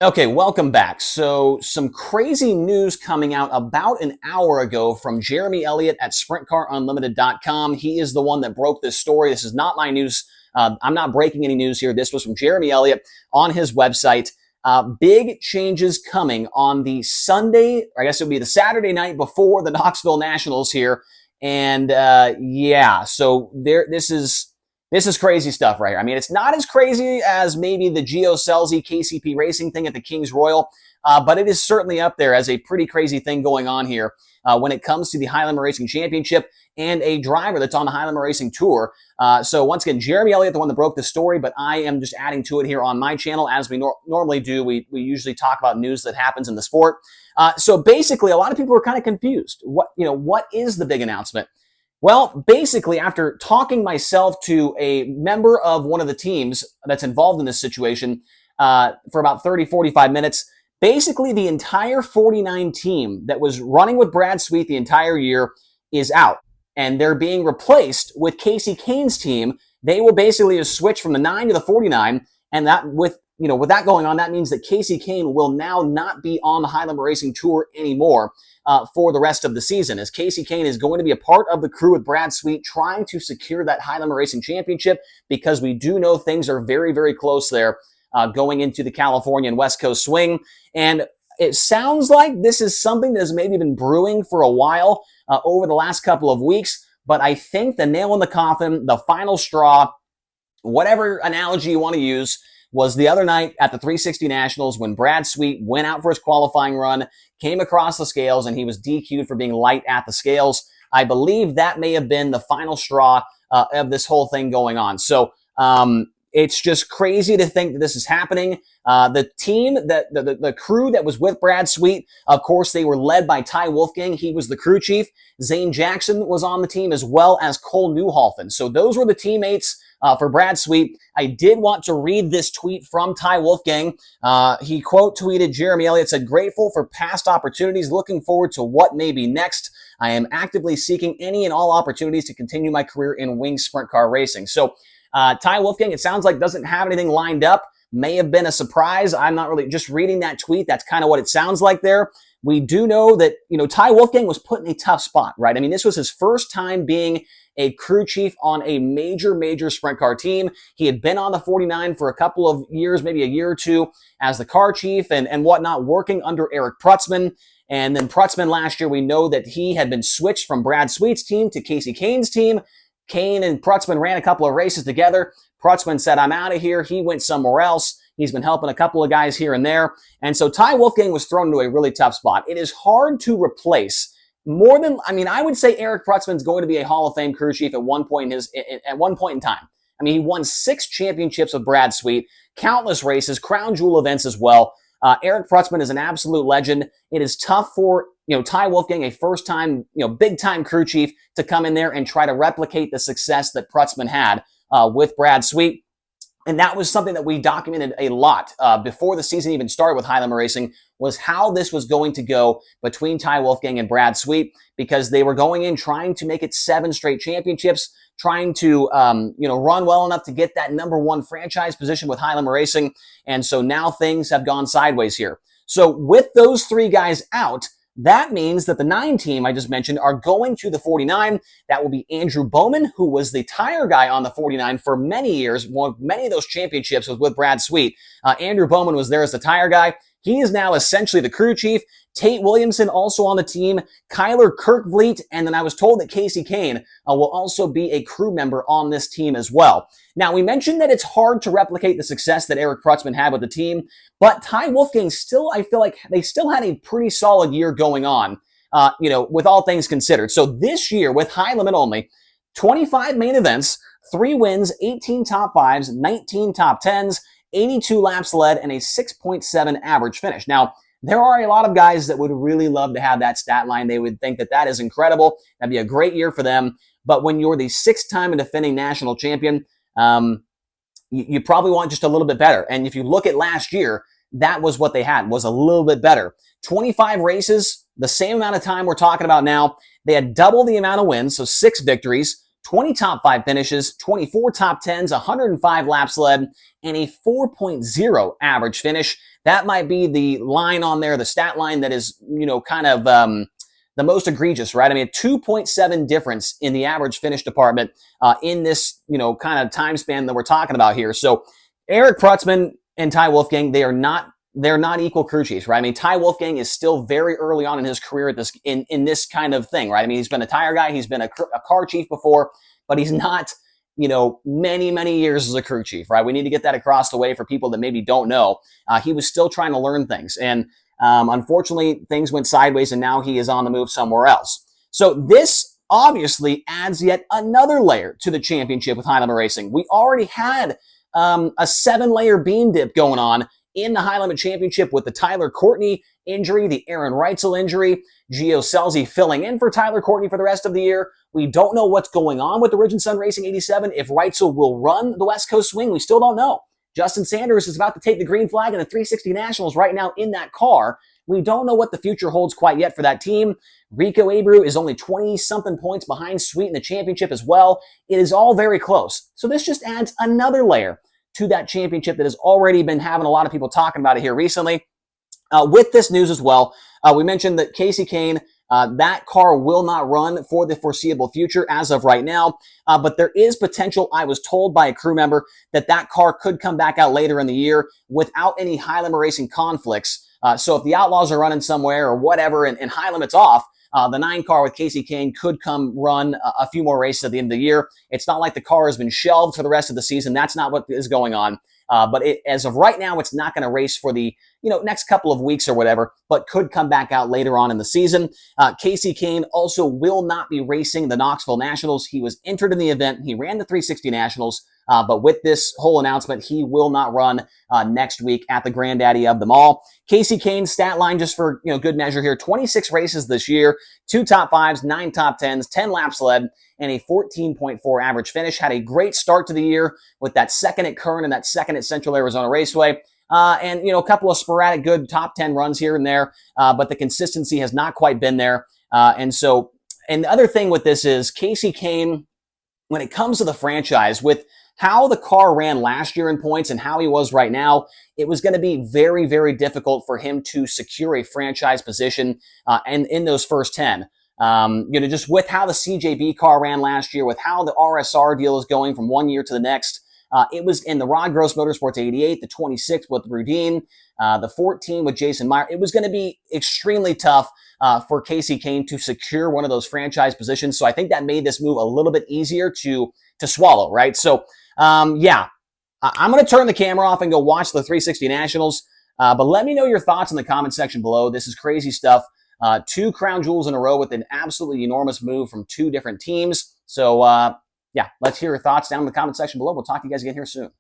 Okay, welcome back. So, some crazy news coming out about an hour ago from Jeremy Elliott at SprintCarUnlimited.com. He is the one that broke this story. This is not my news. I'm not breaking any news here. This was from Jeremy Elliott on his website. Big changes coming on the Sunday, or I guess it would be the Saturday night before the Knoxville Nationals here. And so this is crazy stuff right here. I mean, it's not as crazy as maybe the Gio Scelzi KCP Racing thing at the Kings Royal, but it is certainly up there as a pretty crazy thing going on here when it comes to the Highlander Racing Championship and a driver that's on the Highlander Racing Tour. So once again, Jeremy Elliott, the one that broke the story, but I am just adding to it here on my channel as we normally do. We usually talk about news that happens in the sport. So basically, a lot of people are kind of confused. What is the big announcement? Well, basically, after talking myself to a member of one of the teams that's involved in this situation for about 30, 45 minutes, basically the entire 49 team that was running with Brad Sweet the entire year is out. And they're being replaced with Kasey Kahne's team. They will basically just switch from the 9 to the 49. And that with that going on, that means that Kasey Kahne will now not be on the Highlander Racing Tour anymore for the rest of the season, as Kasey Kahne is going to be a part of the crew with Brad Sweet trying to secure that Highlander Racing Championship, because we do know things are very, very close there going into the California and West Coast swing. And it sounds like this is something that has maybe been brewing for a while over the last couple of weeks, but I think the nail in the coffin, the final straw, whatever analogy you want to use, was the other night at the 360 Nationals when Brad Sweet went out for his qualifying run, came across the scales, and he was DQ'd for being light at the scales. I believe that may have been the final straw of this whole thing going on. So it's just crazy to think that this is happening. The team, the crew that was with Brad Sweet, of course, they were led by Ty Wolfgang. He was the crew chief. Zane Jackson was on the team, as well as Cole Newhalfen. So those were the teammates for Brad Sweet. I did want to read this tweet from Ty Wolfgang. He quote tweeted, Jeremy Elliott said, "Grateful for past opportunities, looking forward to what may be next. I am actively seeking any and all opportunities to continue my career in wing sprint car racing." So Ty Wolfgang, it sounds like, doesn't have anything lined up. May have been a surprise. I'm not really just reading that tweet. That's kind of what it sounds like there. We do know that, Ty Wolfgang was put in a tough spot, right? I mean, this was his first time being a crew chief on a major, major sprint car team. He had been on the 49 for a couple of years, maybe a year or two, as the car chief and whatnot, working under Eric Prutzman. And then Prutzman last year, we know that he had been switched from Brad Sweet's team to Kasey Kahne's team. Kahne and Prutzman ran a couple of races together. Prutzman said, "I'm out of here." He went somewhere else. He's been helping a couple of guys here and there. And so Ty Wolfgang was thrown into a really tough spot. It is hard to replace I would say Eric Prutzman's going to be a Hall of Fame crew chief at one point in time. I mean, he won 6 championships with Brad Sweet, countless races, crown jewel events as well. Eric Prutzman is an absolute legend. It is tough for Ty Wolfgang, a first-time, big-time crew chief, to come in there and try to replicate the success that Prutzman had with Brad Sweet. And that was something that we documented a lot before the season even started with Highlander Racing, was how this was going to go between Ty Wolfgang and Brad Sweet, because they were going in trying to make it 7 straight championships, trying to run well enough to get that #1 franchise position with Highlander Racing. And so now things have gone sideways here. So with those 3 guys out, that means that the 9 team I just mentioned are going to the 49. That will be Andrew Bowman, who was the tire guy on the 49 for many years. Many of those championships was with Brad Sweet. Andrew Bowman was there as the tire guy. He is now essentially the crew chief. Tate Williamson also on the team, Kyler Kirkvliet, and then I was told that Kasey Kahne will also be a crew member on this team as well. Now, we mentioned that it's hard to replicate the success that Eric Prutzman had with the team, but Ty Wolfgang I feel like they still had a pretty solid year going on, with all things considered. So this year, with high limit only, 25 main events, 3 wins, 18 top 5s, 19 top 10s, 82 laps led, and a 6.7 average finish. Now, there are a lot of guys that would really love to have that stat line. They would think that that is incredible. That'd be a great year for them. But when you're the 6th-time defending national champion, you probably want just a little bit better. And if you look at last year, that was what they had, was a little bit better. 25 races, the same amount of time we're talking about now. They had double the amount of wins, so 6 victories, 20 top 5 finishes, 24 top 10s, 105 laps led, and a 4.0 average finish. That might be the line on there, the stat line that is, kind of the most egregious, right? I mean, a 2.7 difference in the average finish department in this, kind of time span that we're talking about here. So Eric Prutzman and Ty Wolfgang, they're not equal crew chiefs, right? I mean, Ty Wolfgang is still very early on in his career at this in this kind of thing, right? I mean, he's been a tire guy, he's been a car chief before, but he's not, many years as a crew chief, right? We need to get that across the way for people that maybe don't know. He was still trying to learn things, and unfortunately, things went sideways, and now he is on the move somewhere else. So this obviously adds yet another layer to the championship with High Limit Racing. We already had a 7-layer beam dip going on in the High Limit Championship with the Tyler Courtney injury, the Aaron Reitzel injury, Gio Scelzi filling in for Tyler Courtney for the rest of the year. We don't know what's going on with the Ridge & Sun Racing 87. If Reitzel will run the West Coast Swing, we still don't know. Justin Sanders is about to take the green flag in the 360 Nationals right now in that car. We don't know what the future holds quite yet for that team. Rico Abreu is only 20-something points behind Sweet in the championship as well. It is all very close. So this just adds another layer to that championship that has already been having a lot of people talking about it here recently. With this news as well, we mentioned that Kasey Kahne, that car will not run for the foreseeable future as of right now, but there is potential. I was told by a crew member that that car could come back out later in the year without any High Limit Racing conflicts. So if the Outlaws are running somewhere or whatever and High Limit's off, the 9 car with Kasey Kahne could come run a few more races at the end of the year. It's not like the car has been shelved for the rest of the season. That's not what is going on. But as of right now, it's not going to race for the next couple of weeks or whatever, but could come back out later on in the season. Kasey Kahne also will not be racing the Knoxville Nationals. He was entered in the event. He ran the 360 Nationals. But with this whole announcement, he will not run next week at the granddaddy of them all. Kasey Kahne's stat line, just for good measure here, 26 races this year, 2 top 5s, 9 top 10s, 10 laps led, and a 14.4 average finish. Had a great start to the year with that second at Kern and that second at Central Arizona Raceway. And a couple of sporadic good top 10 runs here and there, but the consistency has not quite been there. And the other thing with this is Kasey Kahne, when it comes to the franchise, with how the car ran last year in points and how he was right now, it was going to be very, very difficult for him to secure a franchise position and in those first 10. Just with how the CJB car ran last year, with how the RSR deal is going from one year to the next, it was in the Rod Gross Motorsports 88, the 26 with Rudine, the 14 with Jason Meyer. It was going to be extremely tough for Kasey Kahne to secure one of those franchise positions. So I think that made this move a little bit easier to swallow, right? So, I'm going to turn the camera off and go watch the 360 Nationals. But let me know your thoughts in the comment section below. This is crazy stuff. 2 crown jewels in a row with an absolutely enormous move from 2 different teams. So, let's hear your thoughts down in the comment section below. We'll talk to you guys again here soon.